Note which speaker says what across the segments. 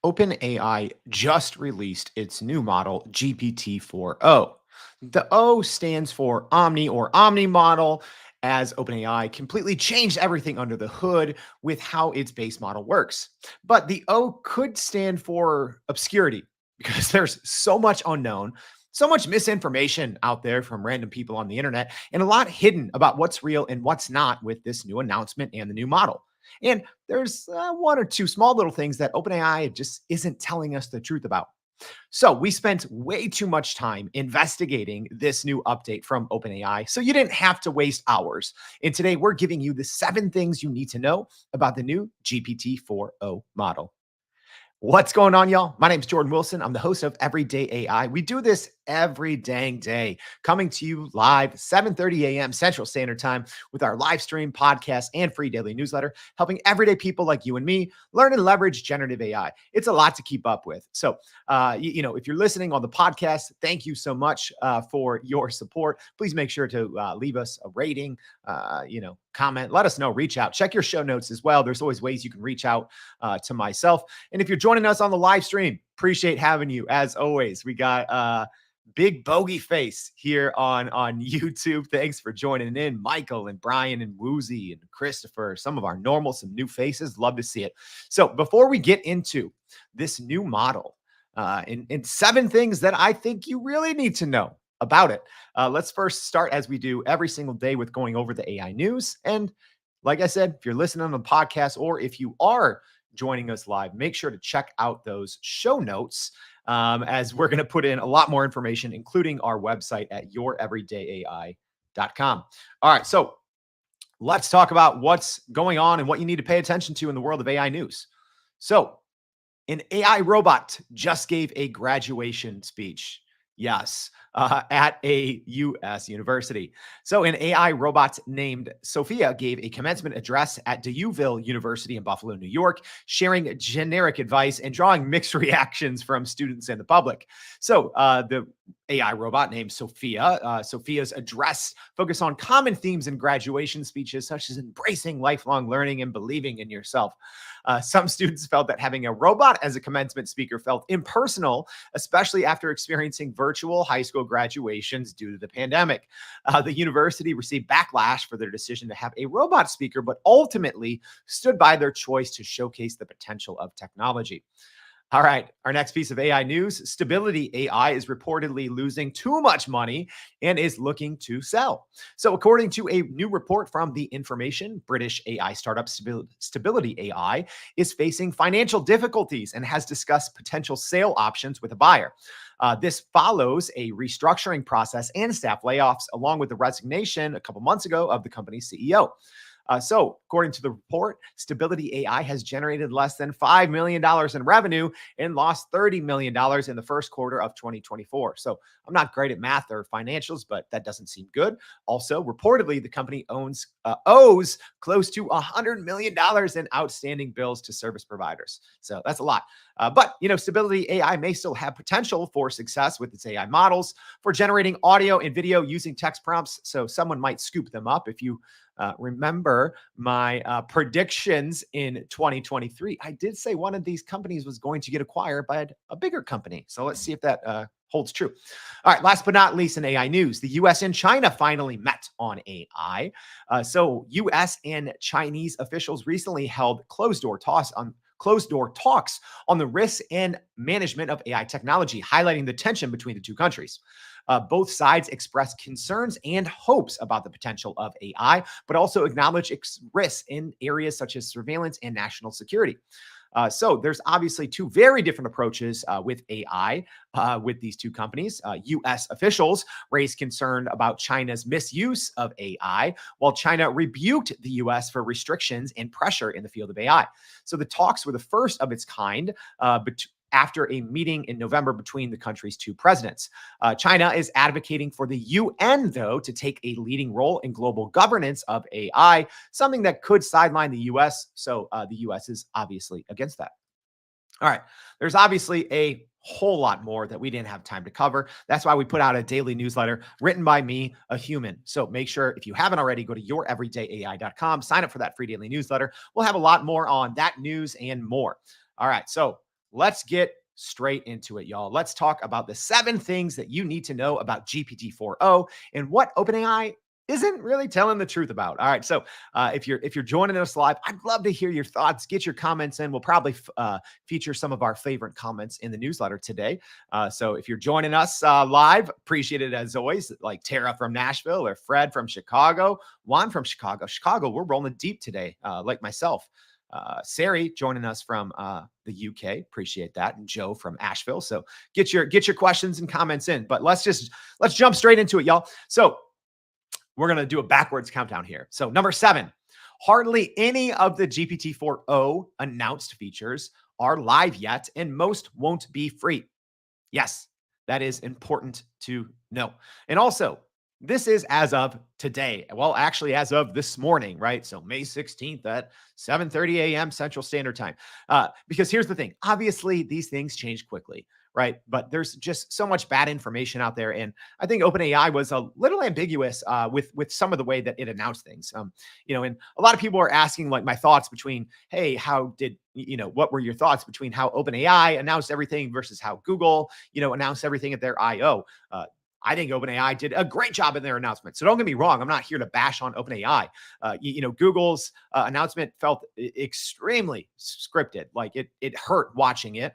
Speaker 1: OpenAI just released its new model, GPT-4o. The O stands for Omni or Omni model, as OpenAI completely changed everything under the hood with how its base model works. But the O could stand for obscurity because there's so much unknown, so much misinformation out there from random people on the internet, and a lot hidden about what's real and what's not with this new announcement and the new model. And there's one or two small little things that OpenAI just isn't telling us the truth about. So we spent way too much time investigating this new update from OpenAI, so you didn't have to waste hours. And today we're giving you the 7 things you need to know about the new GPT-4o model. What's going on, y'all? My name is Jordan Wilson. I'm the host of Everyday AI. We do this every dang day, coming to you live 7:30 a.m. Central Standard Time with our live stream, podcast, and free daily newsletter, helping everyday people like you and me learn and leverage generative AI. It's a lot to keep up with. So, if you're listening on the podcast, thank you so much for your support. Please make sure to leave us a rating, comment, let us know, reach out, check your show notes as well. There's always ways you can reach out to myself. And if you're joining us on the live stream, appreciate having you as always. We got Big Bogey Face here on YouTube. Thanks for joining in. Michael and Brian and Woozy and Christopher, some of our normal, some new faces. Love to see it. So before we get into this new model, in 7 things that I think you really need to know about it, let's first start, as we do every single day, with going over the AI news. And like I said, if you're listening on the podcast or if you are joining us live, make sure to check out those show notes, as we're going to put in a lot more information, including our website at youreverydayai.com. All right, so let's talk about what's going on and what you need to pay attention to in the world of AI news. So, an AI robot just gave a graduation speech. Yes, at a U.S. university. So an AI robot named Sophia gave a commencement address at DeUville University in Buffalo, New York, sharing generic advice and drawing mixed reactions from students and the public. So the AI robot named Sophia, Sophia's address focused on common themes in graduation speeches, such as embracing lifelong learning and believing in yourself. Some students felt that having a robot as a commencement speaker felt impersonal, especially after experiencing virtual high school graduations due to the pandemic. The university received backlash for their decision to have a robot speaker, but ultimately stood by their choice to showcase the potential of technology. All right, our next piece of AI news: Stability AI is reportedly losing too much money and is looking to sell. So according to a new report from The Information, British AI startup Stability AI is facing financial difficulties and has discussed potential sale options with a buyer. This follows a restructuring process and staff layoffs, along with the resignation a couple months ago of the company's CEO. So, according to the report, Stability AI has generated less than $5 million in revenue and lost $30 million in the first quarter of 2024. So, I'm not great at math or financials, but that doesn't seem good. Also, reportedly, the company owes close to $100 million in outstanding bills to service providers. So, that's a lot. But Stability AI may still have potential for success with its AI models for generating audio and video using text prompts. So, someone might scoop them up. If you remember my predictions in 2023, I did say one of these companies was going to get acquired by a bigger company. So let's see if that holds true. All right, last but not least in AI news, the US and China finally met on AI. So US and Chinese officials recently held closed-door talks on the risks and management of AI technology, highlighting the tension between the two countries. Both sides expressed concerns and hopes about the potential of AI, but also acknowledge risks in areas such as surveillance and national security. So there's obviously two very different approaches with AI with these two companies. U.S. officials raised concern about China's misuse of AI, while China rebuked the U.S. for restrictions and pressure in the field of AI. So the talks were the first of its kind after a meeting in November between the country's two presidents. China is advocating for the UN, though, to take a leading role in global governance of AI, something that could sideline the US. So the US is obviously against that. All right. There's obviously a whole lot more that we didn't have time to cover. That's why we put out a daily newsletter written by me, a human. So make sure, if you haven't already, go to youreverydayai.com, sign up for that free daily newsletter. We'll have a lot more on that news and more. All right. So let's get straight into it, y'all. Let's talk about the 7 things that you need to know about GPT-4o and what OpenAI isn't really telling the truth about. All right, so if you're joining us live, I'd love to hear your thoughts. Get your comments in. We'll probably feature some of our favorite comments in the newsletter today. So if you're joining us live, appreciate it as always. Like Tara from Nashville or Fred from Chicago, Juan from Chicago. Chicago, we're rolling deep today, like myself. Sari joining us from the UK, appreciate that, and Joe from Asheville. So get your questions and comments in. But let's jump straight into it, y'all. So we're going to do a backwards countdown here. So number 7, hardly any of the GPT-4o announced features are live yet, and most won't be free. Yes, that is important to know. And also, this is as of today. Well, actually, as of this morning, right? So May 16th at 7:30 a.m. Central Standard Time. Because here's the thing. Obviously, these things change quickly, right? But there's just so much bad information out there. And I think OpenAI was a little ambiguous with some of the way that it announced things. And a lot of people are asking like my thoughts between, hey, what were your thoughts between how OpenAI announced everything versus how Google, announced everything at their I/O? I think OpenAI did a great job in their announcement. So don't get me wrong. I'm not here to bash on OpenAI. Google's announcement felt extremely scripted. Like it hurt watching it,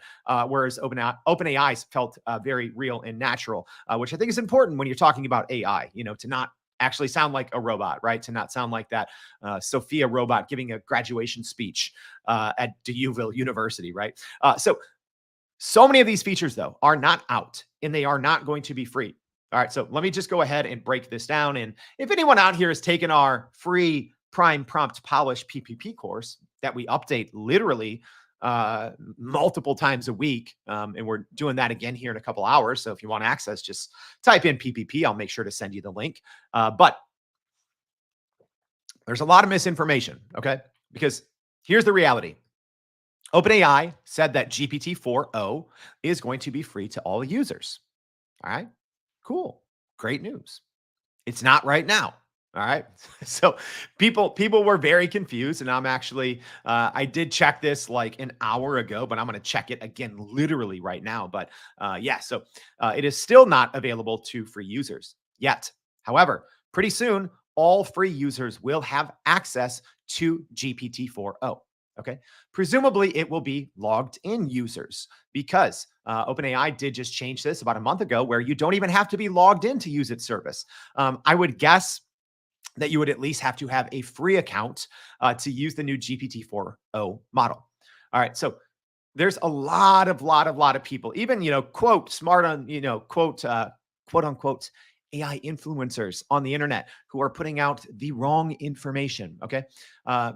Speaker 1: whereas OpenAI's felt very real and natural, which I think is important when you're talking about AI, to not actually sound like a robot, right? To not sound like that Sophia robot giving a graduation speech at Deauville University, right? So many of these features, though, are not out and they are not going to be free. All right, so let me just go ahead and break this down. And if anyone out here has taken our free Prime Prompt Polish PPP course that we update literally multiple times a week, and we're doing that again here in a couple hours. So if you want access, just type in PPP. I'll make sure to send you the link. But there's a lot of misinformation, okay? Because here's the reality. OpenAI said that GPT-4o is going to be free to all users. All right, cool. Great news. It's not right now. All right. So people were very confused. And I'm actually, I did check this like an hour ago, but I'm going to check it again literally right now. But so it is still not available to free users yet. However, pretty soon, all free users will have access to GPT-4o. Okay. Presumably, it will be logged in users because OpenAI did just change this about a month ago where you don't even have to be logged in to use its service. I would guess that you would at least have to have a free account to use the new GPT-4o model. All right. So there's a lot of people, even, quote, smart on, quote unquote, AI influencers on the internet who are putting out the wrong information. Okay.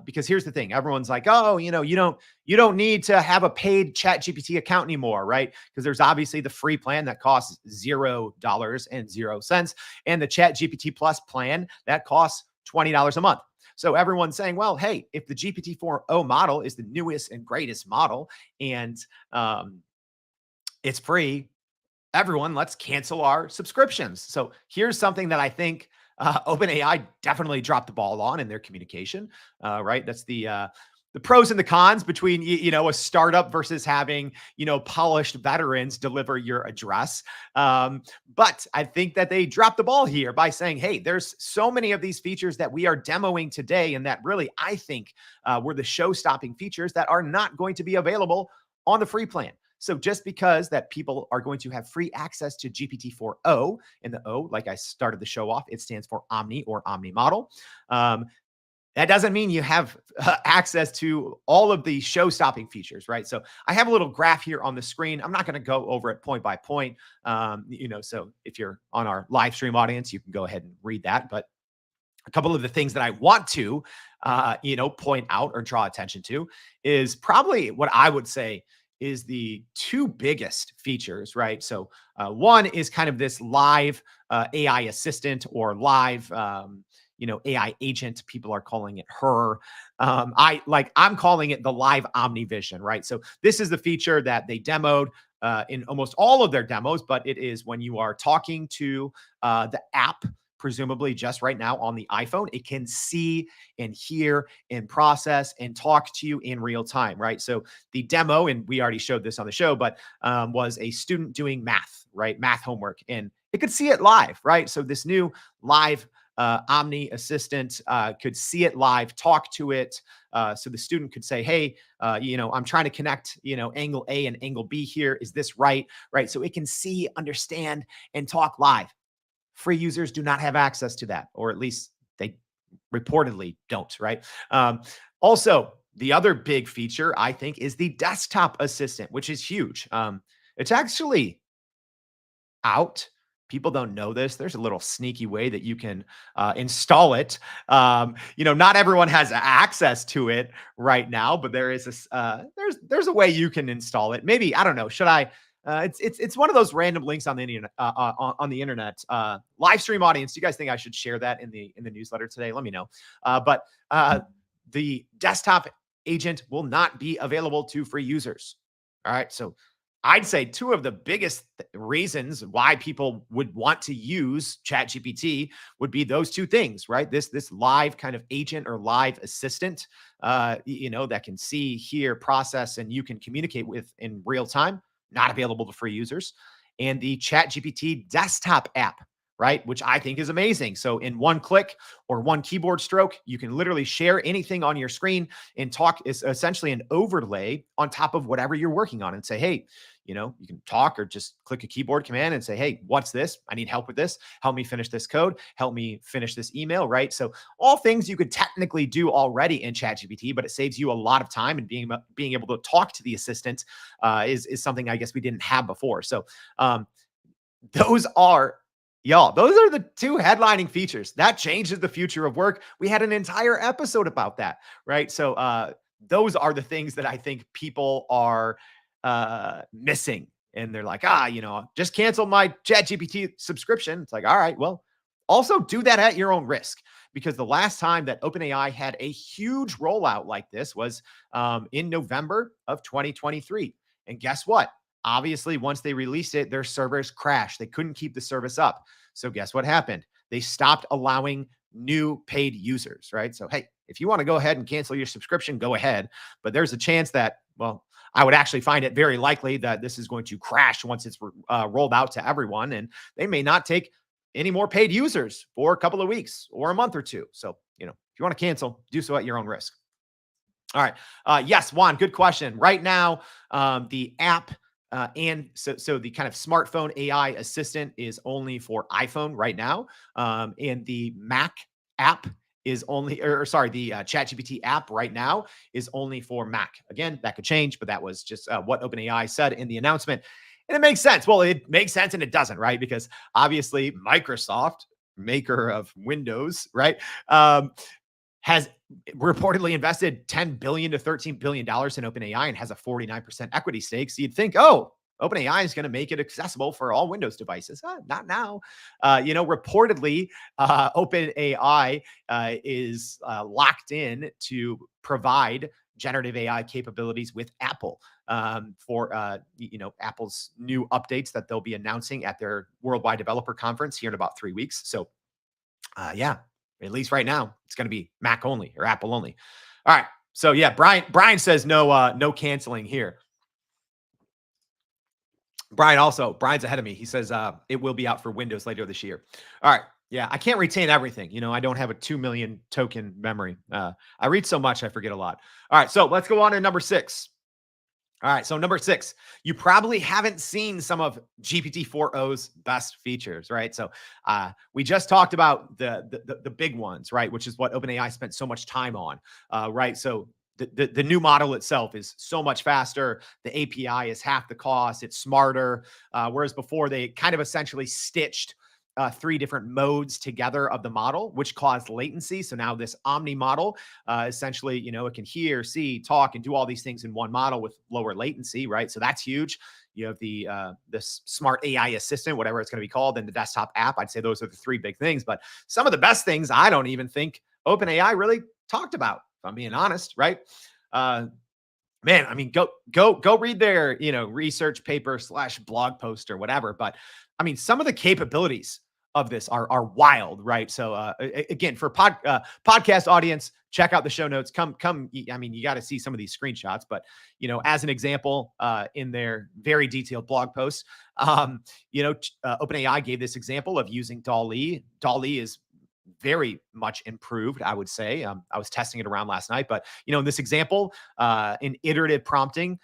Speaker 1: Because here's the thing. Everyone's like, oh, you don't need to have a paid ChatGPT account anymore, right? Because there's obviously the free plan that costs $0.00 and the ChatGPT Plus plan that costs $20 a month. So everyone's saying, well, hey, if the GPT-4o model is the newest and greatest model and it's free, everyone, let's cancel our subscriptions. So here's something that I think OpenAI definitely dropped the ball on in their communication, right? That's the pros and the cons between, a startup versus having, polished veterans deliver your address. But I think that they dropped the ball here by saying, hey, there's so many of these features that we are demoing today. And that really, I think, were the show-stopping features that are not going to be available on the free plan. So just because that people are going to have free access to GPT-4o, and the O, like I started the show off, it stands for Omni or Omni model. That doesn't mean you have access to all of the show-stopping features, right? So I have a little graph here on the screen. I'm not going to go over it point by point. So if you're on our live stream audience, you can go ahead and read that. But a couple of the things that I want to, point out or draw attention to is probably what I would say is the 2 biggest features, right? So one is kind of this live AI assistant or live, AI agent. People are calling it her. I'm calling it the live OmniVision, right? So this is the feature that they demoed in almost all of their demos, but it is when you are talking to the app presumably just right now on the iPhone. It can see and hear and process and talk to you in real time, right? So the demo, and we already showed this on the show, but was a student doing math, right? Math homework, and it could see it live, right? So this new live Omni assistant could see it live, talk to it. So the student could say, hey, I'm trying to connect, angle A and angle B here. Is this right? Right. So it can see, understand, and talk live. Free users do not have access to that, or at least they reportedly don't, right? Also, the other big feature, I think, is the desktop assistant, which is huge. It's actually out. People don't know this. There's a little sneaky way that you can install it. Not everyone has access to it right now, but there is there's a way you can install it. Maybe, I don't know. Should I? It's one of those random links on the internet. On the internet, live stream audience. Do you guys think I should share that in the newsletter today? Let me know. But the desktop agent will not be available to free users. All right, so I'd say two of the biggest reasons why people would want to use ChatGPT would be those two things, right? This live kind of agent or live assistant, that can see, hear, process, and you can communicate with in real time, not available to free users, and the ChatGPT desktop app, right? Which I think is amazing. So in one click or one keyboard stroke, you can literally share anything on your screen and talk is essentially an overlay on top of whatever you're working on and say, hey, you can talk or just click a keyboard command and say, hey, what's this? I need help with this. Help me finish this code. Help me finish this email, right? So all things you could technically do already in ChatGPT, but it saves you a lot of time, and being able to talk to the assistant is something I guess we didn't have before. So those are those are the two headlining features that changes the future of work. We had an entire episode about that, right? So those are the things that I think people are missing. And they're like, just cancel my ChatGPT subscription. It's like, all right, well, also do that at your own risk, because the last time that OpenAI had a huge rollout like this was in November of 2023. And guess what? Obviously, once they released it, their servers crashed. They couldn't keep the service up. So guess what happened? They stopped allowing new paid users, right? So, hey, if you want to go ahead and cancel your subscription, go ahead. But there's a chance that, well, I would actually find it very likely that this is going to crash once it's rolled out to everyone, and they may not take any more paid users for a couple of weeks or a month or two. So, if you want to cancel, do so at your own risk. All right. Yes, Juan, good question. Right now, the app and so the kind of smartphone AI assistant is only for iPhone right now. And the Mac app is only, or sorry, the ChatGPT app right now is only for Mac. Again, that could change, but that was just what OpenAI said in the announcement. And it makes sense. Well, it makes sense and it doesn't, right? Because obviously Microsoft, maker of Windows, right, has reportedly invested $10 billion to $13 billion in OpenAI and has a 49% equity stake. So you'd think, oh, OpenAI is going to make it accessible for all Windows devices. Not now. Reportedly, OpenAI is locked in to provide generative AI capabilities with Apple for Apple's new updates that they'll be announcing at their Worldwide Developer Conference here in about 3 weeks. So, at least right now, it's going to be Mac only or Apple only. All right. So yeah, Brian says no canceling here. Brian's ahead of me. He says it will be out for Windows later this year. All right. Yeah, I can't retain everything. I don't have a 2 million token memory. I read so much, I forget a lot. All right. So let's go on to number 6. All right, so number 6, you probably haven't seen some of GPT-4o's best features, right? So we just talked about the big ones, right? Which is what OpenAI spent so much time on, right? So the new model itself is so much faster. The API is half the cost. It's smarter, whereas before they kind of essentially stitched 3 different modes together of the model, which caused latency. So now this Omni model, essentially, it can hear, see, talk, and do all these things in one model with lower latency, right? So that's huge. You have the this smart AI assistant, whatever it's going to be called, and the desktop app. I'd say those are the 3 big things. But some of the best things I don't even think OpenAI really talked about, if I'm being honest, right? Man, I mean, go read their research paper / blog post or whatever. But I mean, some of the capabilities of this are wild, right? So again, for podcast audience, check out the show notes. I mean, you got to see some of these screenshots, but as an example, in their very detailed blog post, OpenAI gave this example of using DALL-E. DALL-E is very much improved, I would say. I was testing it around last night, but in this example, in iterative prompting,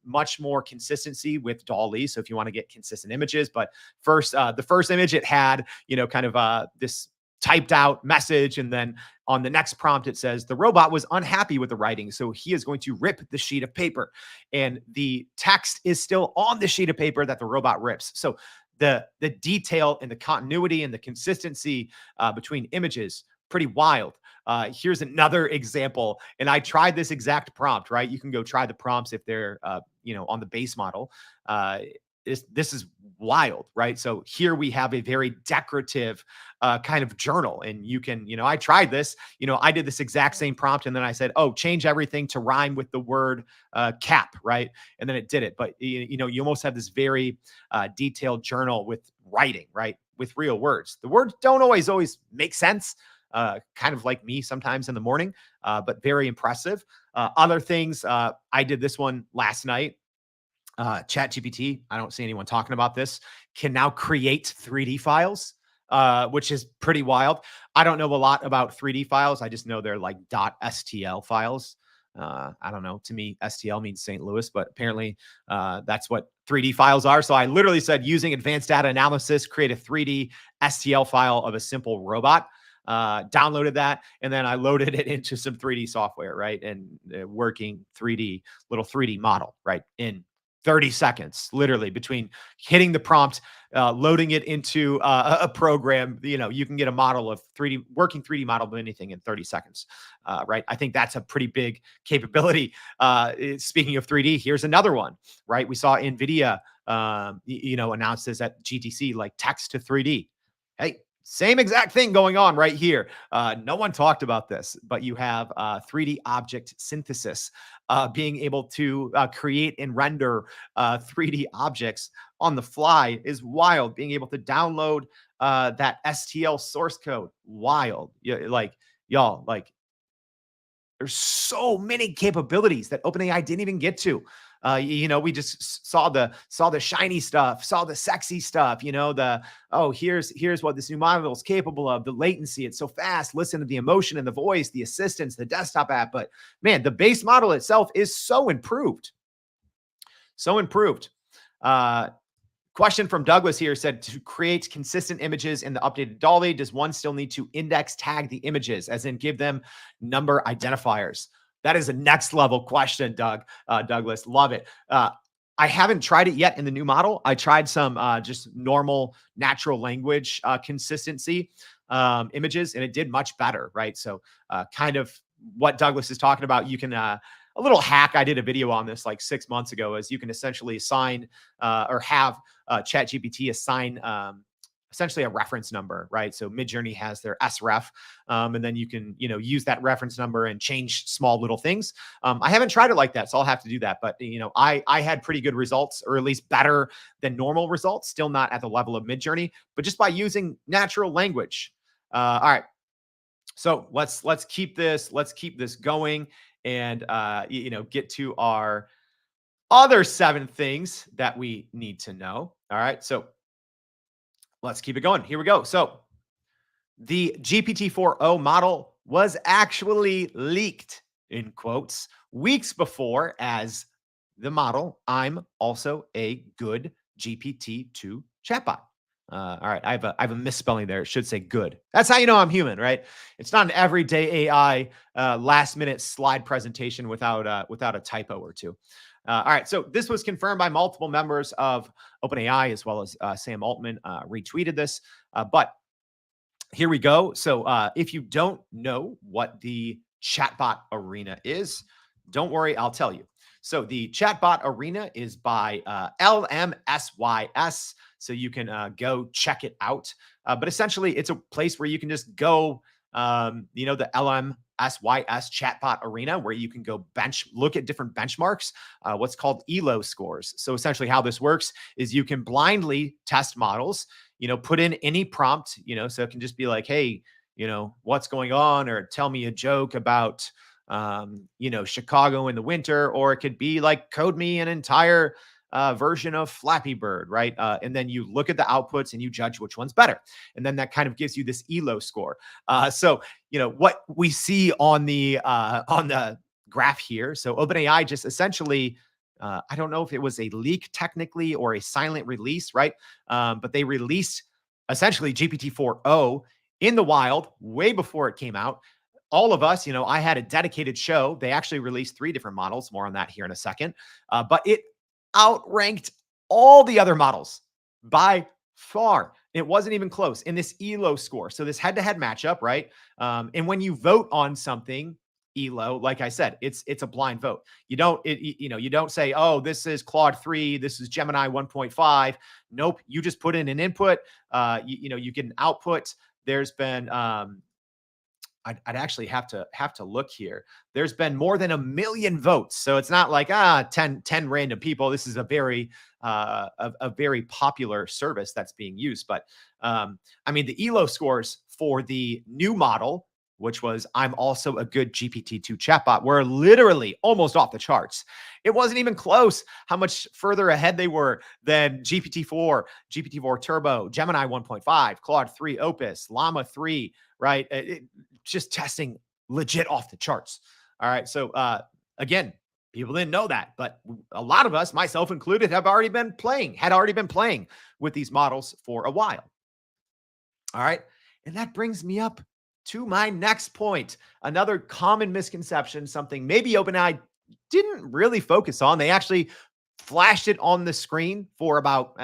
Speaker 1: much more consistency with DALL-E. So if you want to get consistent images, but the first image it had, kind of this typed out message, and then on the next prompt it says the robot was unhappy with the writing, so he is going to rip the sheet of paper, and the text is still on the sheet of paper that the robot rips. So the detail and the continuity and the consistency between images, pretty wild. Here's another example, and I tried this exact prompt, right? You can go try the prompts if they're on the base model. This is wild, right? So here we have a very decorative kind of journal, and you can, I tried this, I did this exact same prompt, and then I said, oh, change everything to rhyme with the word cap, right? And then it did it. But you almost have this very detailed journal with writing, right? With real words. The words don't always make sense. Kind of like me sometimes in the morning, but very impressive. Other things, I did this one last night. ChatGPT, I don't see anyone talking about this, can now create 3D files, which is pretty wild. I don't know a lot about 3D files. I just know they're like .stl files. I don't know. To me, STL means St. Louis, but apparently that's what 3D files are. So I literally said, using advanced data analysis, create a 3D STL file of a simple robot. Downloaded that, and then I loaded it into some 3D software, right? And working little 3D model, right? In 30 seconds, literally, between hitting the prompt, loading it into a program, you can get a model of working 3D model of anything in 30 seconds, right? I think that's a pretty big capability. Speaking of 3D, here's another one, right? We saw NVIDIA, announce this at GTC, like text to 3D. Hey, same exact thing going on right here. No one talked about this, but you have 3D object synthesis, being able to create and render 3D objects on the fly is wild. Being able to download that STL source code, wild. Y'all, there's so many capabilities that OpenAI didn't even get to. We just saw the shiny stuff, saw the sexy stuff, here's what this new model is capable of, the latency, it's so fast, listen to the emotion and the voice, the assistance, the desktop app. But man, the base model itself is so improved. So improved. Question from Douglas here said, to create consistent images in the updated DALL-E, does one still need to index tag the images, as in give them number identifiers? That is a next level question, Douglas. Love it. I haven't tried it yet in the new model. I tried some just normal natural language consistency images, and it did much better, right? So kind of what Douglas is talking about, you can a little hack. I did a video on this like 6 months ago, is you can essentially assign or have ChatGPT assign essentially a reference number, right? So Midjourney has their sref, and then you can, use that reference number and change small little things. I haven't tried it like that, so I'll have to do that. But, I had pretty good results, or at least better than normal results, still not at the level of Midjourney, but just by using natural language. All right. So let's keep this going, and, get to our other 7 things that we need to know. All right. So let's keep it going. Here we go. So the GPT-4o model was actually leaked, in quotes, weeks before as the model, I'm also a good GPT-2 chatbot. All right, I have a misspelling there. It should say good. That's how you know I'm human, right? It's not an everyday AI last minute slide presentation without a typo or two. All right, so this was confirmed by multiple members of OpenAI, as well as Sam Altman retweeted this. But here we go. So if you don't know what the chatbot arena is, don't worry, I'll tell you. So the chatbot arena is by LMSYS. So you can go check it out. But essentially, it's a place where you can just go, the LMSYS chatbot arena, where you can go look at different benchmarks, what's called ELO scores. So essentially how this works is you can blindly test models. put in any prompt, so it can just be like, hey, what's going on, or tell me a joke about, Chicago in the winter, or it could be like code me an entire version of Flappy Bird, right? And then you look at the outputs and you judge which one's better. And then that kind of gives you this ELO score. So, what we see on the graph here. So OpenAI just essentially, I don't know if it was a leak technically or a silent release, right? But they released essentially GPT-4o in the wild way before it came out. All of us, I had a dedicated show. They actually released 3 different models. More on that here in a second. But it outranked all the other models by far. It wasn't even close in this ELO score. So this head-to-head matchup, right? And when you vote on something, ELO, like I said, it's a blind vote. You don't, you don't say, oh, this is Claude 3, this is Gemini 1.5. Nope. You just put in an input. You get an output. There's been I'd actually have to look here. There's been more than 1 million votes. So it's not like 10 random people. This is a very popular service that's being used. But I mean, the ELO scores for the new model, which was I'm also a good GPT-2 chatbot, were literally almost off the charts. It wasn't even close how much further ahead they were than GPT-4, GPT-4 Turbo, Gemini 1.5, Claude 3 Opus, Llama 3, right? Just testing legit off the charts. All right. So again, people didn't know that, but a lot of us, myself included, had already been playing with these models for a while. All right. And that brings me up to my next point. Another common misconception, something maybe OpenAI didn't really focus on. They actually flashed it on the screen for about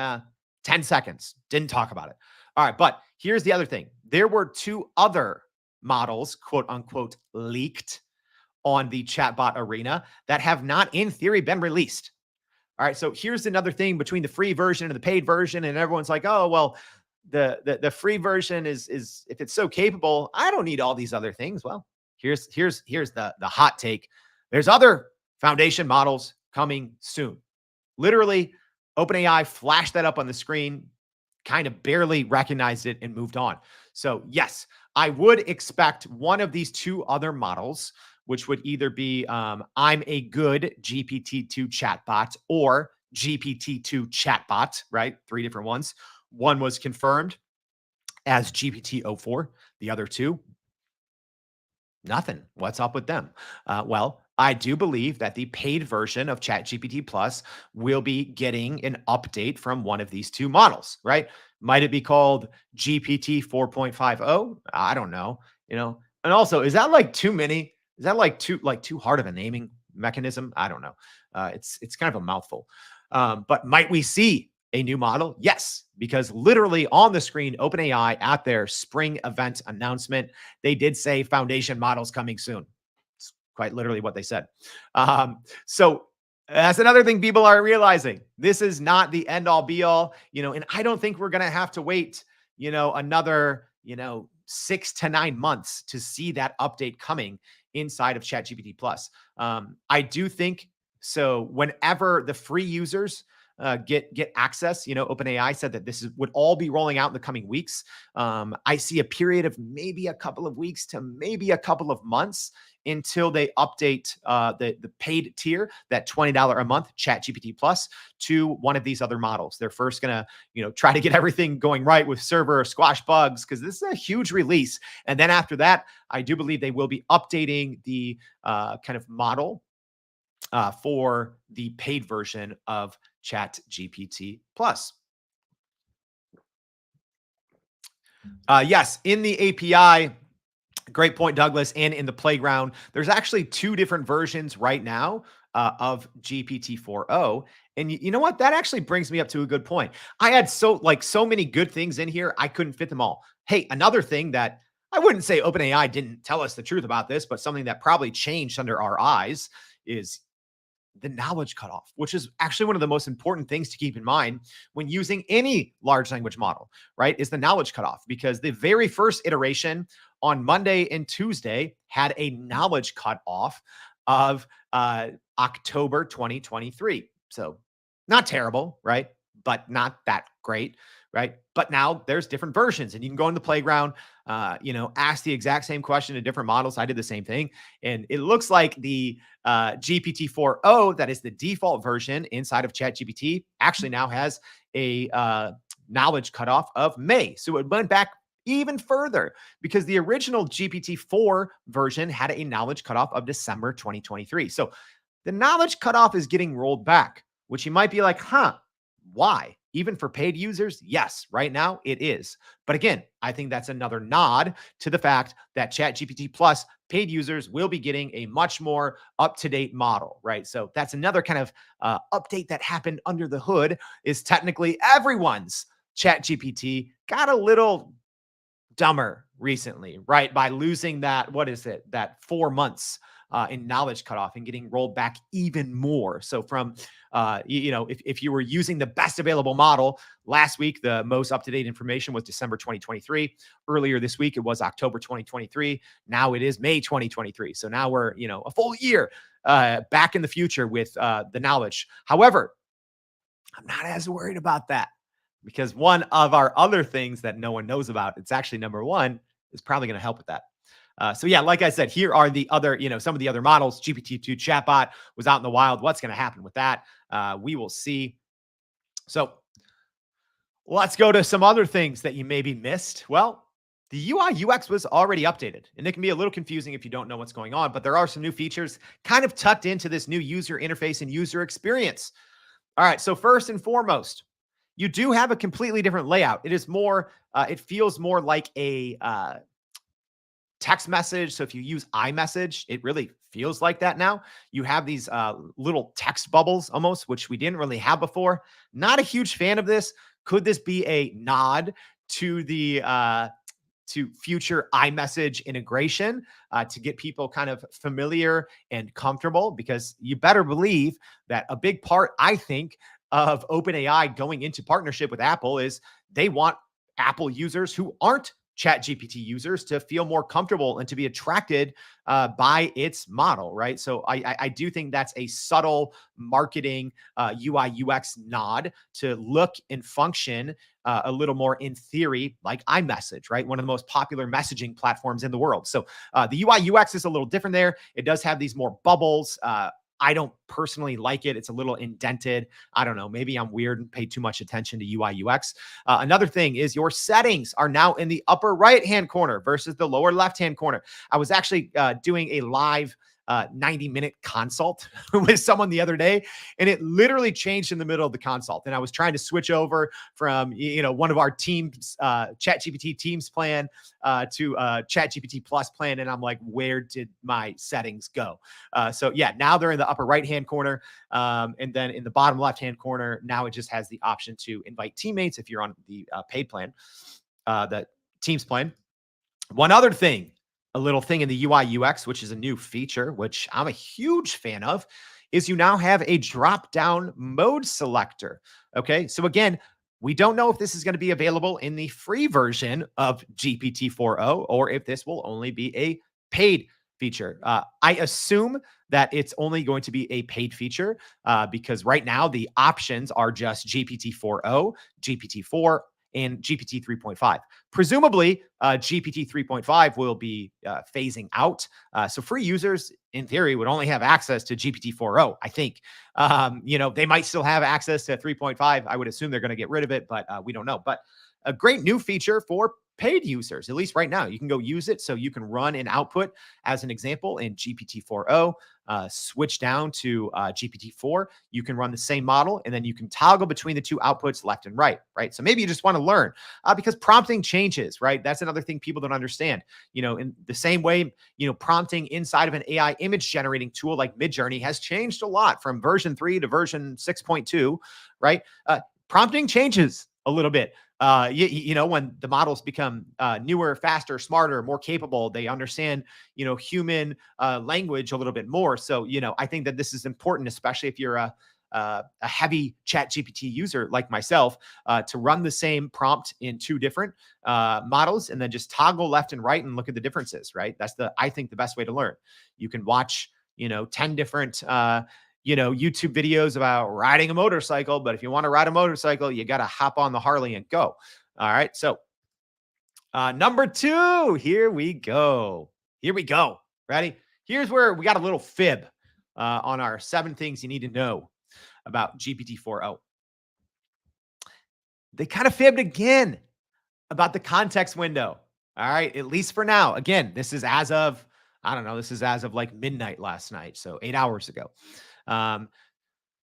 Speaker 1: 10 seconds. Didn't talk about it. All right. But here's the other thing. There were 2 other models, quote unquote, leaked on the chatbot arena that have not, in theory, been released. All right. So here's another thing between the free version and the paid version. And everyone's like, oh, well, the free version is if it's so capable, I don't need all these other things. Well, here's the hot take. There's other foundation models coming soon. Literally, OpenAI flashed that up on the screen, kind of barely recognized it and moved on. So yes, I would expect one of these 2 other models, which would either be I'm a good GPT-2 chatbot or GPT-2 chatbot, right? 3 different ones. One was confirmed as GPT-4. The other 2, nothing. What's up with them? Well, I do believe that the paid version of ChatGPT Plus will be getting an update from one of these 2 models, right? Might it be called GPT 4.50? I don't know. And also, is that like too many? Is that like too hard of a naming mechanism? I don't know. It's kind of a mouthful. But might we see a new model? Yes, because literally on the screen, OpenAI at their spring event announcement, they did say foundation models coming soon. It's quite literally what they said. So that's another thing people are realizing. This is not the end all be all, and I don't think we're going to have to wait, another, 6 to 9 months to see that update coming inside of ChatGPT Plus. I do think so. Whenever the free users get access, OpenAI said that would all be rolling out in the coming weeks. I see a period of maybe a couple of weeks to maybe a couple of months until they update the paid tier, that $20 a month ChatGPT Plus, to one of these other models. They're first gonna, try to get everything going right with server, squash bugs, because this is a huge release. And then after that, I do believe they will be updating the kind of model for the paid version of ChatGPT Plus. Yes, in the API, great point, Douglas, and in the playground, there's actually 2 different versions right now of GPT-4o. And you know what? That actually brings me up to a good point. I had so many good things in here, I couldn't fit them all. Hey, another thing that I wouldn't say OpenAI didn't tell us the truth about this, but something that probably changed under our eyes is the knowledge cutoff, which is actually one of the most important things to keep in mind when using any large language model, right? Is the knowledge cutoff, because the very first iteration on Monday and Tuesday had a knowledge cutoff of October 2023. So not terrible, right? but not that great, right? But now there's different versions, and you can go in the playground, ask the exact same question to different models. I did the same thing, and it looks like the GPT-4o, that is the default version inside of ChatGPT, actually now has a knowledge cutoff of May. So it went back even further because the original GPT-4 version had a knowledge cutoff of December 2023. So the knowledge cutoff is getting rolled back, which you might be like, why? Even for paid users? Yes, right now it is. But again, I think that's another nod to the fact that ChatGPT Plus paid users will be getting a much more up-to-date model, right? So that's another kind of update that happened under the hood, is technically everyone's ChatGPT got a little dumber recently, right? By losing that, what is it, that 4 months in knowledge cutoff and getting rolled back even more. So from, if you were using the best available model last week, the most up-to-date information was December 2023. Earlier this week, it was October 2023. Now it is May 2023. So now we're, a full year back in the future with the knowledge. However, I'm not as worried about that, because one of our other things that no one knows about, it's actually number one, is probably going to help with that. So yeah, like I said, here are the other, some of the other models. GPT-2 chatbot was out in the wild. What's going to happen with that? We will see. So let's go to some other things that you maybe missed. Well, the UI UX was already updated, and it can be a little confusing if you don't know what's going on, but there are some new features kind of tucked into this new user interface and user experience. All right, so first and foremost, you do have a completely different layout. It is more, it feels more like a text message. So if you use iMessage, it really feels like that now. You have these little text bubbles almost, which we didn't really have before. Not a huge fan of this. Could this be a nod to the to future iMessage integration to get people kind of familiar and comfortable? Because you better believe that a big part, I think, of OpenAI going into partnership with Apple is they want Apple users who aren't ChatGPT users to feel more comfortable and to be attracted by its model, right? So I do think that's a subtle marketing UI UX nod to look and function a little more in theory like iMessage, right? One of the most popular messaging platforms in the world. So the UI UX is a little different there. It does have these more bubbles. I don't personally like it. It's a little indented. I don't know. Maybe I'm weird and pay too much attention to UI UX. Another thing is your settings are now in the upper right-hand corner versus the lower left-hand corner. I was actually doing a live 90-minute consult with someone the other day, and it literally changed in the middle of the consult. And I was trying to switch over from, one of our teams, ChatGPT Teams plan to ChatGPT Plus plan. And I'm like, where did my settings go? So yeah, now they're in the upper right-hand corner. And then in the bottom left-hand corner, now it just has the option to invite teammates if you're on the paid plan, the Teams plan. One other thing, a little thing in the UI UX, which is a new feature, which I'm a huge fan of, is you now have a drop-down mode selector. Okay, so again, we don't know if this is going to be available in the free version of GPT-4o or if this will only be a paid feature. I assume that it's only going to be a paid feature because right now the options are just GPT-4o, GPT-4, and GPT 3.5. Presumably, GPT 3.5 will be phasing out. So free users, in theory, would only have access to GPT 4o, I think. They might still have access to 3.5. I would assume they're going to get rid of it, but we don't know. But a great new feature for paid users, at least right now. You can go use it so you can run an output, as an example, in GPT-4o, switch down to GPT-4. You can run the same model, and then you can toggle between the two outputs left and right, right? So maybe you just want to learn because prompting changes, right? That's another thing people don't understand. In the same way, prompting inside of an AI image generating tool like Midjourney has changed a lot from version 3 to version 6.2, right? Prompting changes a little bit. When the models become newer, faster, smarter, more capable, they understand, human language a little bit more. So, I think that this is important, especially if you're a heavy ChatGPT user like myself, to run the same prompt in two different models and then just toggle left and right and look at the differences, right? That's I think the best way to learn. You can watch, 10 different YouTube videos about riding a motorcycle. But if you want to ride a motorcycle, you got to hop on the Harley and go. All right. So number two, here we go. Here we go. Ready? Here's where we got a little fib on our 7 things you need to know about GPT-4o. They kind of fibbed again about the context window. All right. At least for now. Again, this is as of, I don't know, this is as of like midnight last night. So 8 hours ago. Um,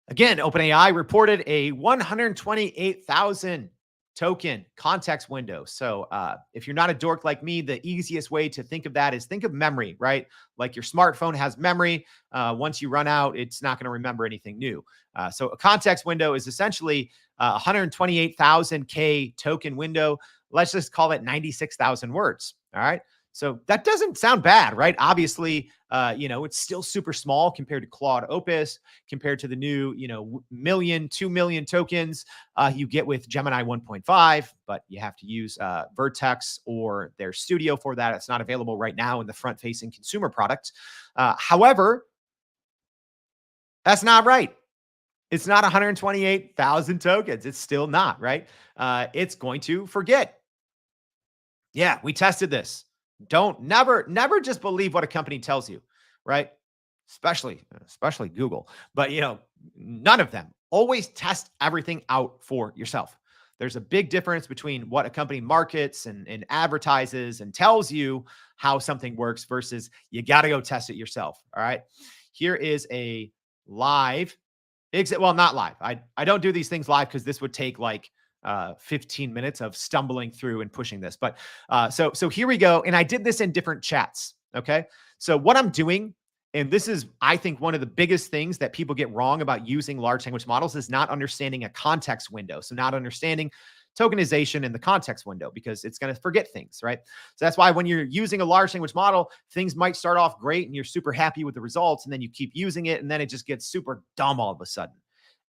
Speaker 1: Again, OpenAI reported a 128,000 token context window. So if you're not a dork like me, the easiest way to think of that is think of memory, right? Like your smartphone has memory. Once you run out, it's not going to remember anything new. So a context window is essentially 128,000 K token window. Let's just call it 96,000 words. All right. So that doesn't sound bad, right? Obviously, it's still super small compared to Claude Opus, compared to the new, 2 million tokens you get with Gemini 1.5, but you have to use Vertex or their studio for that. It's not available right now in the front-facing consumer product. However, that's not right. It's not 128,000 tokens. It's still not, right? It's going to forget. Yeah, we tested this. Never just believe what a company tells you, right? Especially Google. But none of them. Always test everything out for yourself. There's a big difference between what a company markets and advertises and tells you how something works versus you got to go test it yourself. All right. Here is a live exit. Well, not live. I don't do these things live because this would take like 15 minutes of stumbling through and pushing this. But so here we go. And I did this in different chats. Okay. So what I'm doing, and this is, I think, one of the biggest things that people get wrong about using large language models is not understanding a context window. So not understanding tokenization in the context window, because it's going to forget things, right? So that's why when you're using a large language model, things might start off great and you're super happy with the results. And then you keep using it and then it just gets super dumb all of a sudden.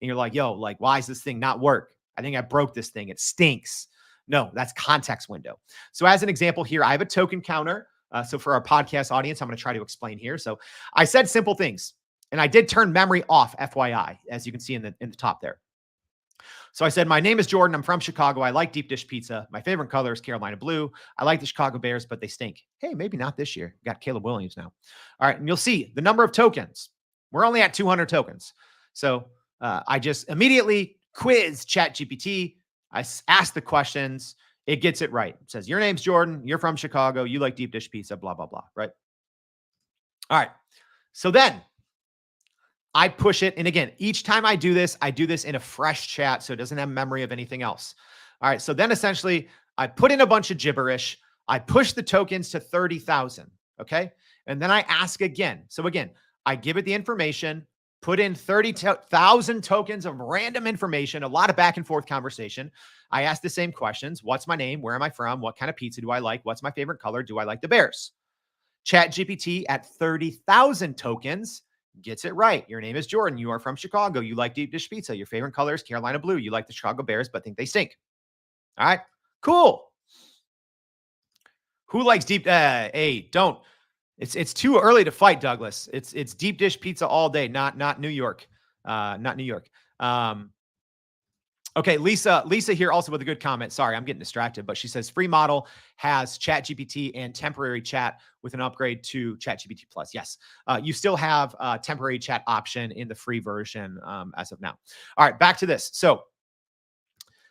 Speaker 1: And you're like, yo, like, why is this thing not work? I think I broke this thing. It stinks. No, that's context window. So as an example here, I have a token counter. So for our podcast audience, I'm going to try to explain here. So I said simple things, and I did turn memory off, FYI, as you can see in the top there. So I said, my name is Jordan. I'm from Chicago. I like deep dish pizza. My favorite color is Carolina blue. I like the Chicago Bears, but they stink. Hey, maybe not this year. We've got Caleb Williams now. All right. And you'll see the number of tokens. We're only at 200 tokens. So I just immediately quiz ChatGPT. I ask the questions. It gets it right. It says, your name's Jordan. You're from Chicago. You like deep dish pizza, blah, blah, blah. Right. All right. So then I push it. And again, each time I do this in a fresh chat. So it doesn't have memory of anything else. All right. So then essentially I put in a bunch of gibberish. I push the tokens to 30,000. Okay. And then I ask again. So again, I give it the information, put in 30,000 tokens of random information, a lot of back and forth conversation. I ask the same questions. What's my name? Where am I from? What kind of pizza do I like? What's my favorite color? Do I like the Bears? ChatGPT at 30,000 tokens gets it right. Your name is Jordan. You are from Chicago. You like deep dish pizza. Your favorite color is Carolina blue. You like the Chicago Bears, but think they stink. All right, cool. Who likes deep? Hey, don't. It's too early to fight, Douglas. It's deep dish pizza all day, not New York, not New York. Okay, Lisa here also with a good comment. Sorry, I'm getting distracted, but she says free model has ChatGPT and temporary chat with an upgrade to ChatGPT Plus. Yes, you still have a temporary chat option in the free version as of now. All right, back to this.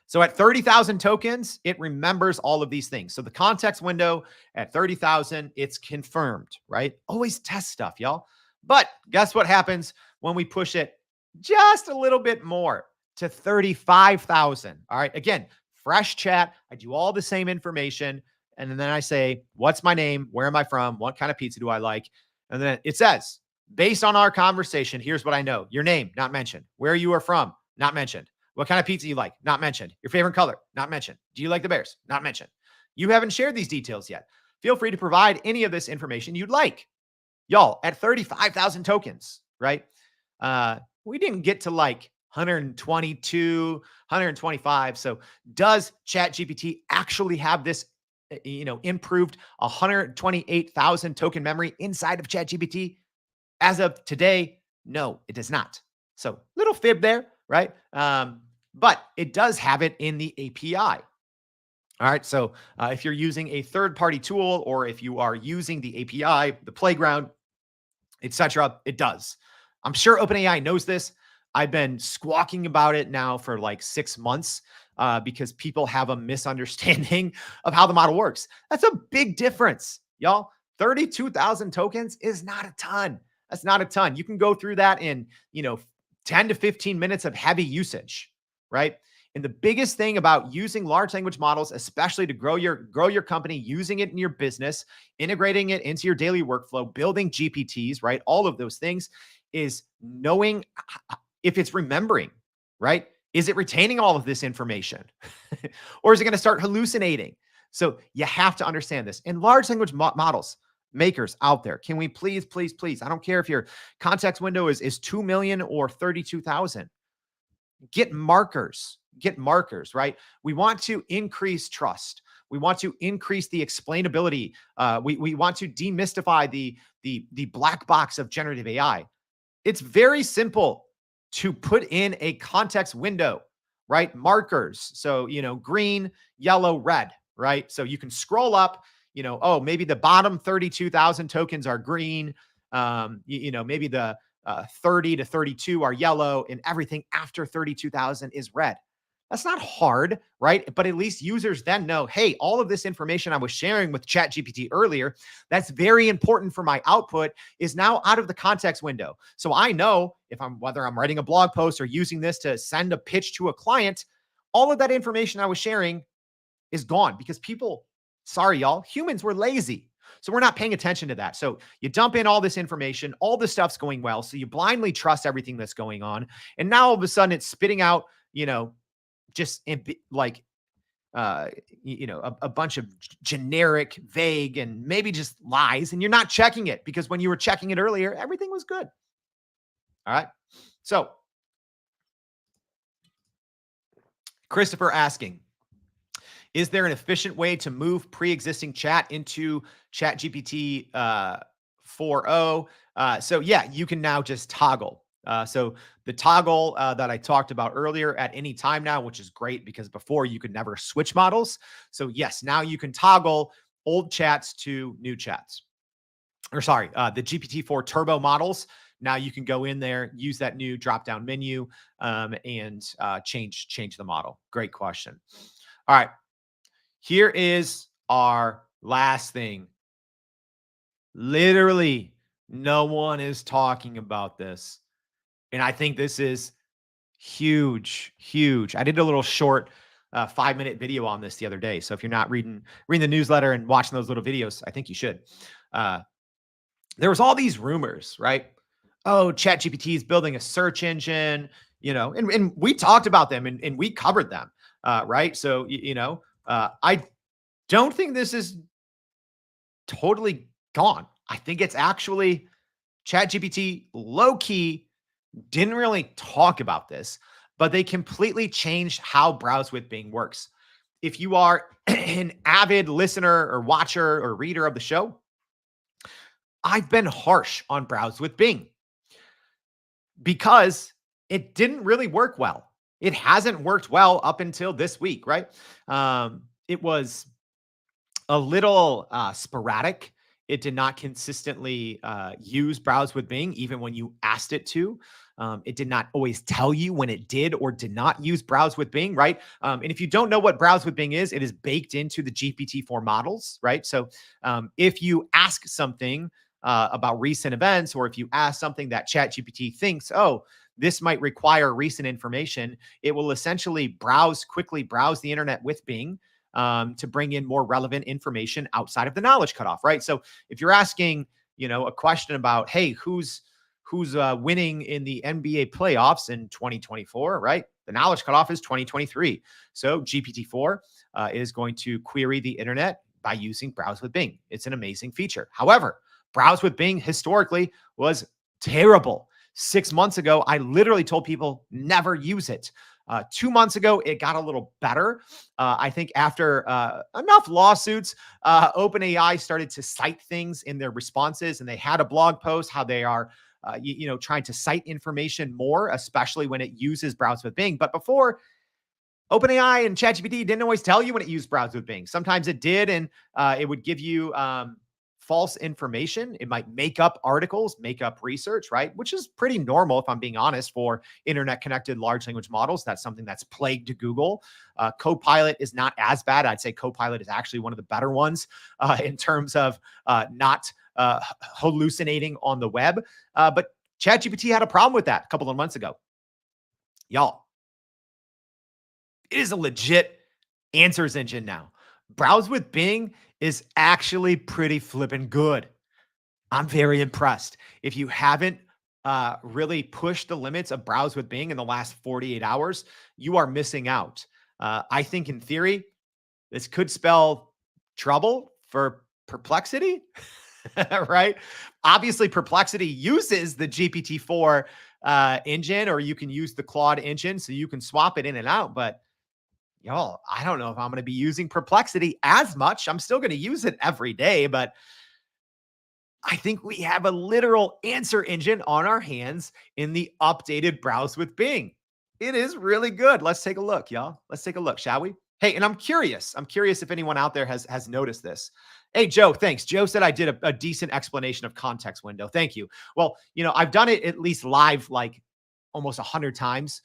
Speaker 1: So at 30,000 tokens, it remembers all of these things. So the context window at 30,000, it's confirmed, right? Always test stuff, y'all. But guess what happens when we push it just a little bit more to 35,000? All right. Again, fresh chat. I do all the same information. And then I say, what's my name? Where am I from? What kind of pizza do I like? And then it says, based on our conversation, here's what I know. Your name, not mentioned. Where you are from, not mentioned. What kind of pizza you like? Not mentioned. Your favorite color? Not mentioned. Do you like the Bears? Not mentioned. You haven't shared these details yet. Feel free to provide any of this information you'd like. Y'all, at 35,000 tokens, right? We didn't get to like 122, 125. So does ChatGPT actually have this, improved 128,000 token memory inside of ChatGPT? As of today, no, it does not. So little fib there, right? But it does have it in the API. All right. So if you're using a third-party tool, or if you are using the API, the playground, etc., it does. I'm sure OpenAI knows this. I've been squawking about it now for like 6 months because people have a misunderstanding of how the model works. That's a big difference, y'all. 32,000 tokens is not a ton. That's not a ton. You can go through that in, 10 to 15 minutes of heavy usage, right? And the biggest thing about using large language models, especially to grow your company, using it in your business, integrating it into your daily workflow, building GPTs, right? All of those things is knowing if it's remembering, right? Is it retaining all of this information? Or is it going to start hallucinating? So you have to understand this. And large language models makers out there, can we please, please, please? I don't care if your context window is 2 million or 32,000. Get markers, right? We want to increase trust. We want to increase the explainability. We want to demystify the black box of generative AI. It's very simple to put in a context window, right? Markers. So, green, yellow, red, right? So you can scroll up, oh, maybe the bottom 32,000 tokens are green. Maybe the 30 to 32 are yellow, and everything after 32,000 is red. That's not hard, right? But at least users then know, hey, all of this information I was sharing with ChatGPT earlier, that's very important for my output, is now out of the context window. So I know whether I'm writing a blog post or using this to send a pitch to a client, all of that information I was sharing is gone because sorry, y'all, humans were lazy. So we're not paying attention to that. So you dump in all this information, all the stuff's going well. So you blindly trust everything that's going on. And now all of a sudden it's spitting out, just like, a bunch of generic, vague, and maybe just lies. And you're not checking it because when you were checking it earlier, everything was good. All right. So Christopher asking, is there an efficient way to move pre-existing chat into ChatGPT 4o? So yeah, you can now just toggle. So the toggle that I talked about earlier at any time now, which is great because before you could never switch models. So yes, now you can toggle old chats to new chats. Or sorry, the GPT-4 turbo models. Now you can go in there, use that new drop-down menu, and change the model. Great question. All right. Here is our last thing. Literally, no one is talking about this. And I think this is huge, huge. I did a little short 5-minute video on this the other day. So if you're not reading the newsletter and watching those little videos, I think you should. There was all these rumors, right? Oh, ChatGPT is building a search engine, and we talked about them and we covered them, right? So, I don't think this is totally gone. I think it's actually ChatGPT low-key didn't really talk about this, but they completely changed how Browse with Bing works. If you are an avid listener or watcher or reader of the show, I've been harsh on Browse with Bing because it didn't really work well. It hasn't worked well up until this week, right? It was a little sporadic. It did not consistently use Browse with Bing, even when you asked it to. It did not always tell you when it did or did not use Browse with Bing, right? And if you don't know what Browse with Bing is, it is baked into the GPT-4 models, right? So if you ask something about recent events, or if you ask something that ChatGPT thinks, oh, this might require recent information, it will essentially quickly browse the internet with Bing to bring in more relevant information outside of the knowledge cutoff, right? So if you're asking, a question about, hey, who's winning in the NBA playoffs in 2024, right? The knowledge cutoff is 2023. So GPT-4 is going to query the internet by using Browse with Bing. It's an amazing feature. However, Browse with Bing historically was terrible. 6 months ago, I literally told people never use it. 2 months ago, it got a little better. I think after enough lawsuits, OpenAI started to cite things in their responses, and they had a blog post how they are trying to cite information more, especially when it uses Browse with Bing. But before, OpenAI and ChatGPT didn't always tell you when it used Browse with Bing. Sometimes it did, and it would give you false information. It might make up articles, make up research, right? Which is pretty normal, if I'm being honest, for internet connected large language models. That's something that's plagued Google. Copilot is not as bad. I'd say Copilot is actually one of the better ones in terms of not hallucinating on the web. But ChatGPT had a problem with that a couple of months ago. Y'all, it is a legit answers engine now. Browse with Bing is actually pretty flipping good. I'm very impressed. If you haven't really pushed the limits of Browse with Bing in the last 48 hours, you are missing out. I think in theory, this could spell trouble for Perplexity, right? Obviously, Perplexity uses the GPT-4 engine, or you can use the Claude engine, so you can swap it in and out. But y'all, I don't know if I'm going to be using Perplexity as much. I'm still going to use it every day, but I think we have a literal answer engine on our hands in the updated Browse with Bing. It is really good. Let's take a look, y'all. Let's take a look, shall we? Hey, and I'm curious if anyone out there has noticed this. Hey, Joe, thanks. Joe said I did a decent explanation of context window. Thank you. Well, I've done it at least live like almost 100 times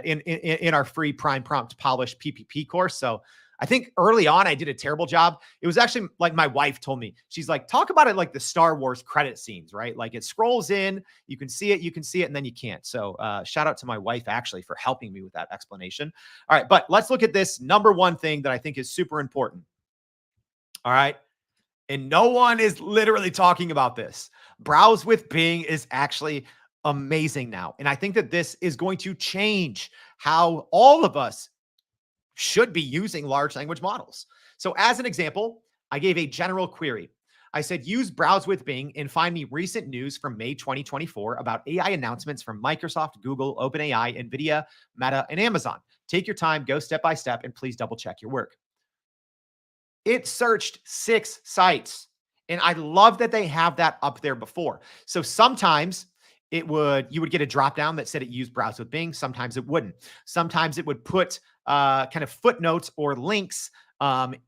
Speaker 1: in our free Prime Prompt Polish PPP course. So I think early on I did a terrible job. It was actually like my wife told me. She's like, talk about it like the Star Wars credit scenes, right? Like it scrolls in, you can see it, and then you can't. So shout out to my wife actually for helping me with that explanation. All right, but let's look at this number one thing that I think is super important. All right. And no one is literally talking about this. Browse with Bing is actually amazing now. And I think that this is going to change how all of us should be using large language models. So as an example, I gave a general query. I said, use Browse with Bing and find me recent news from May 2024 about AI announcements from Microsoft, Google, OpenAI, NVIDIA, Meta, and Amazon. Take your time, go step by step, and please double check your work. It searched 6 sites. And I love that they have that up there before. So sometimes you would get a drop down that said it used Browse with Bing. Sometimes it wouldn't. Sometimes it would put kind of footnotes or links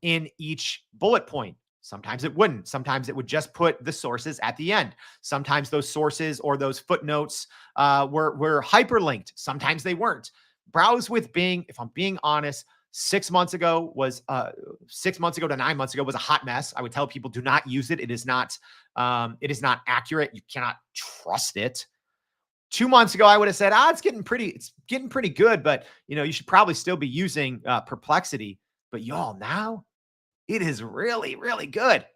Speaker 1: in each bullet point. Sometimes it wouldn't. Sometimes it would just put the sources at the end. Sometimes those sources or those footnotes were hyperlinked. Sometimes they weren't. Browse with Bing, if I'm being honest, 6 months ago to 9 months ago was a hot mess. I would tell people do not use it. It is not accurate. You cannot trust it. 2 months ago, I would have said, it's getting pretty good, but you should probably still be using Perplexity. But y'all, now it is really, really good.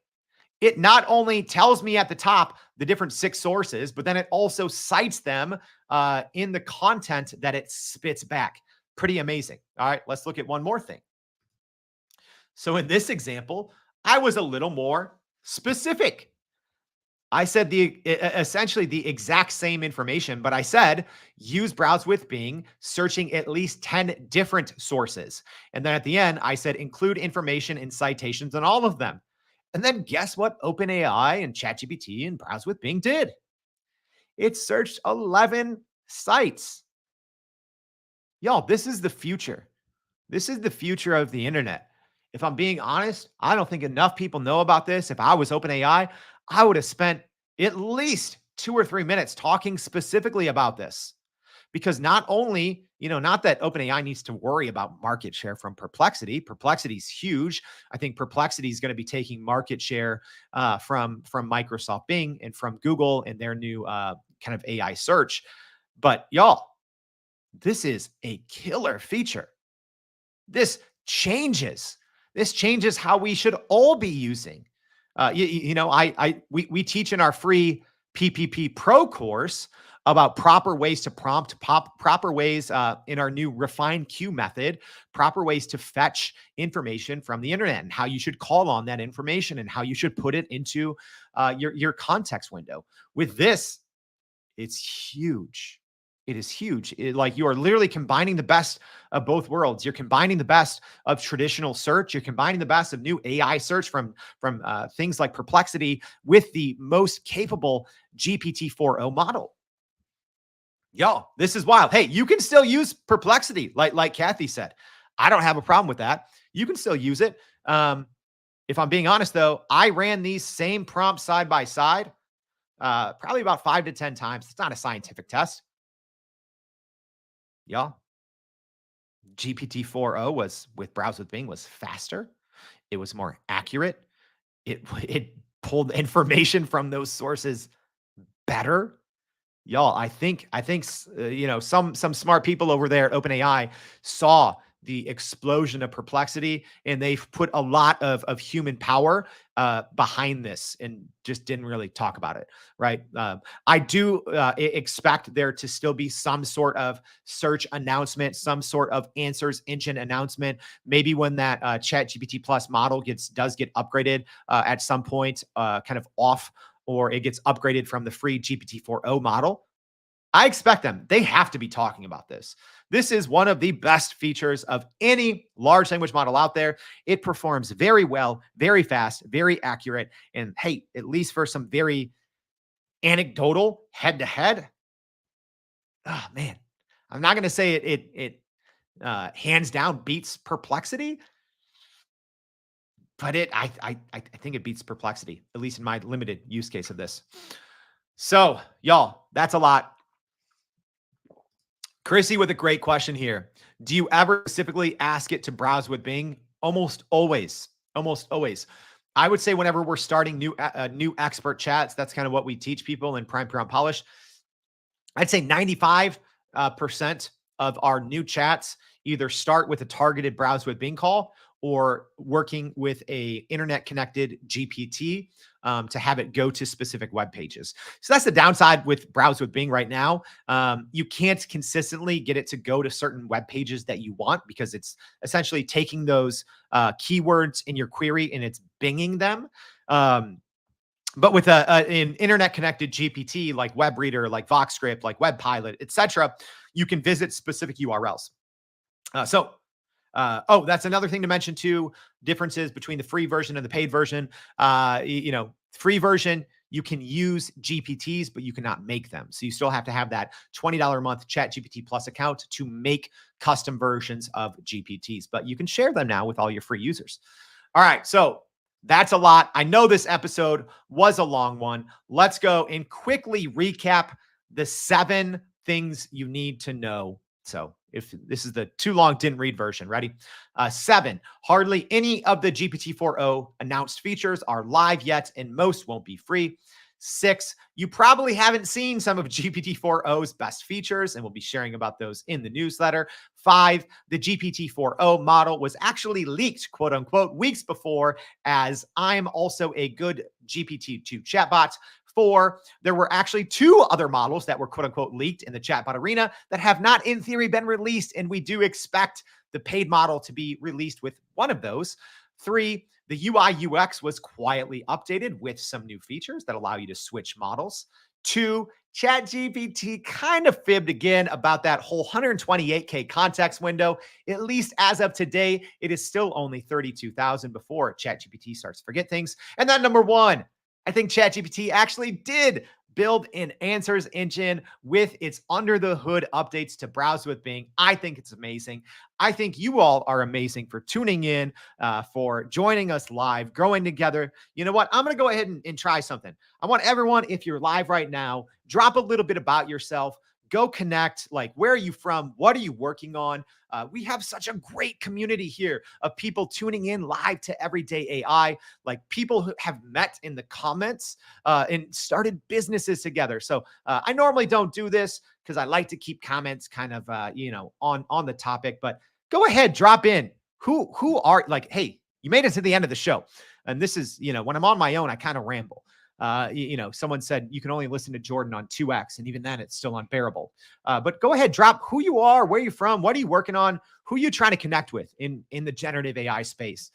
Speaker 1: It not only tells me at the top the different 6 sources, but then it also cites them in the content that it spits back. Pretty amazing. All right, let's look at one more thing. So in this example, I was a little more specific. I said essentially the exact same information, but I said use Browse with Bing, searching at least 10 different sources. And then at the end, I said include information and citations on all of them. And then guess what OpenAI and ChatGPT and Browse with Bing did? It searched 11 sites. Y'all, this is the future. This is the future of the internet. If I'm being honest, I don't think enough people know about this. If I was OpenAI, I would have spent at least 2 or 3 minutes talking specifically about this. Because not only, not that OpenAI needs to worry about market share from Perplexity. Perplexity is huge. I think Perplexity is going to be taking market share from Microsoft Bing and from Google and their new kind of AI search. But y'all, this is a killer feature. This changes how we should all be using. We teach in our free PPP Pro course about proper ways to prompt, proper ways in our new refined queue method, proper ways to fetch information from the internet and how you should call on that information and how you should put it into your context window. With this, it's huge. It is huge. Like you are literally combining the best of both worlds. You're combining the best of traditional search. You're combining the best of new AI search from things like Perplexity with the most capable GPT-4o model. Yo, this is wild. Hey, you can still use Perplexity, like Kathy said. I don't have a problem with that. You can still use it. If I'm being honest, though, I ran these same prompts side by side, probably about 5 to 10 times. It's not a scientific test. Y'all, GPT-4o was with Browse with Bing was faster. It was more accurate. It pulled information from those sources better. Y'all, I think some smart people over there at OpenAI saw the explosion of perplexity, and they've put a lot of human power behind this, and just didn't really talk about it, right? I do expect there to still be some sort of search announcement, some sort of answers engine announcement. Maybe when that ChatGPT Plus model does get upgraded at some point, kind of off, or it gets upgraded from the free GPT-4o model. I expect them. They have to be talking about this. This is one of the best features of any large language model out there. It performs very well, very fast, very accurate. And hey, at least for some very anecdotal head to head, oh man, I'm not going to say it hands down beats Perplexity, but I think it beats Perplexity, at least in my limited use case of this. So y'all, that's a lot. Chrissy with a great question here. Do you ever specifically ask it to browse with Bing? Almost always. Almost always. I would say whenever we're starting new expert chats, that's kind of what we teach people in Prime Prompt Polish. I'd say 95% of our new chats either start with a targeted browse with Bing call or working with a internet connected GPT to have it go to specific web pages. So that's the downside with browse with Bing right now. You can't consistently get it to go to certain web pages that you want, because it's essentially taking those keywords in your query and it's binging them. But with an internet connected GPT like WebReader, like VoxScript, like WebPilot, etc., you can visit specific URLs. Oh, that's another thing to mention too. Differences between the free version and the paid version. Free version, you can use GPTs, but you cannot make them. So you still have to have that $20 a month ChatGPT Plus account to make custom versions of GPTs, but you can share them now with all your free users. All right, so that's a lot. I know this episode was a long one. Let's go and quickly recap the 7 things you need to know. So if this is the too long didn't read version, ready? 7, hardly any of the GPT-4o announced features are live yet, and most won't be free. 6, you probably haven't seen some of GPT-4o's best features, and we'll be sharing about those in the newsletter. 5, the GPT-4o model was actually leaked, quote unquote, weeks before, as I'm also a good GPT-2 chatbot. 4, there were actually 2 other models that were quote unquote leaked in the chatbot arena that have not in theory been released, and we do expect the paid model to be released with one of those. 3, the UI UX was quietly updated with some new features that allow you to switch models. 2, ChatGPT kind of fibbed again about that whole 128K context window. At least as of today, it is still only 32,000 before ChatGPT starts to forget things. And then number 1, I think ChatGPT actually did build an answers engine with its under the hood updates to browse with Bing. I think it's amazing. I think you all are amazing for tuning in, for joining us live, growing together. You know what? I'm going to go ahead and try something. I want everyone, if you're live right now, drop a little bit about yourself. Go connect. Like, where are you from? What are you working on? We have such a great community here of people tuning in live to Everyday AI, like people who have met in the comments and started businesses together. So I normally don't do this because I like to keep comments kind of, on the topic, but go ahead, drop in. Who are, like, hey, you made it to the end of the show. And this is, when I'm on my own, I kind of ramble. Someone said you can only listen to Jordan on 2x, and even then it's still unbearable. But go ahead, drop who you are, where you're from, what are you working on, who you trying to connect with in the generative AI space.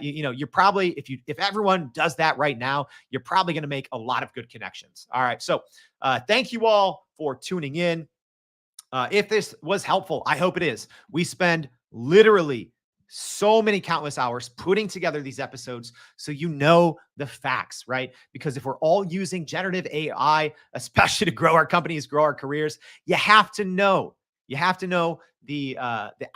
Speaker 1: You're probably, if everyone does that right now, you're probably going to make a lot of good connections. All right. So thank you all for tuning in. If this was helpful, I hope it is. We spend literally so many countless hours putting together these episodes so you know the facts, right? Because if we're all using generative AI, especially to grow our companies, grow our careers, you have to know. You have to know the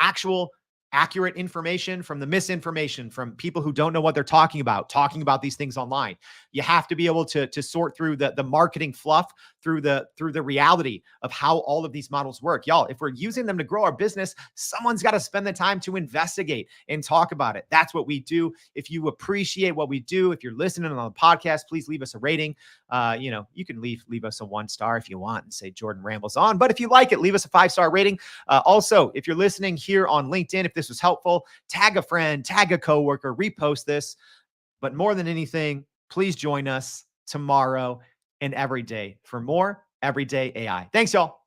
Speaker 1: actual accurate information from the misinformation from people who don't know what they're talking about these things online. You have to be able to sort through the marketing fluff through the reality of how all of these models work. Y'all, if we're using them to grow our business, someone's got to spend the time to investigate and talk about it. That's what we do. If you appreciate what we do, if you're listening on the podcast, please leave us a rating. You can leave us a 1-star if you want and say Jordan rambles on. But if you like it, leave us a 5-star rating. Also, if you're listening here on LinkedIn, if this was helpful, tag a friend, tag a coworker, repost this. But more than anything, please join us tomorrow and every day for more everyday AI. Thanks, y'all.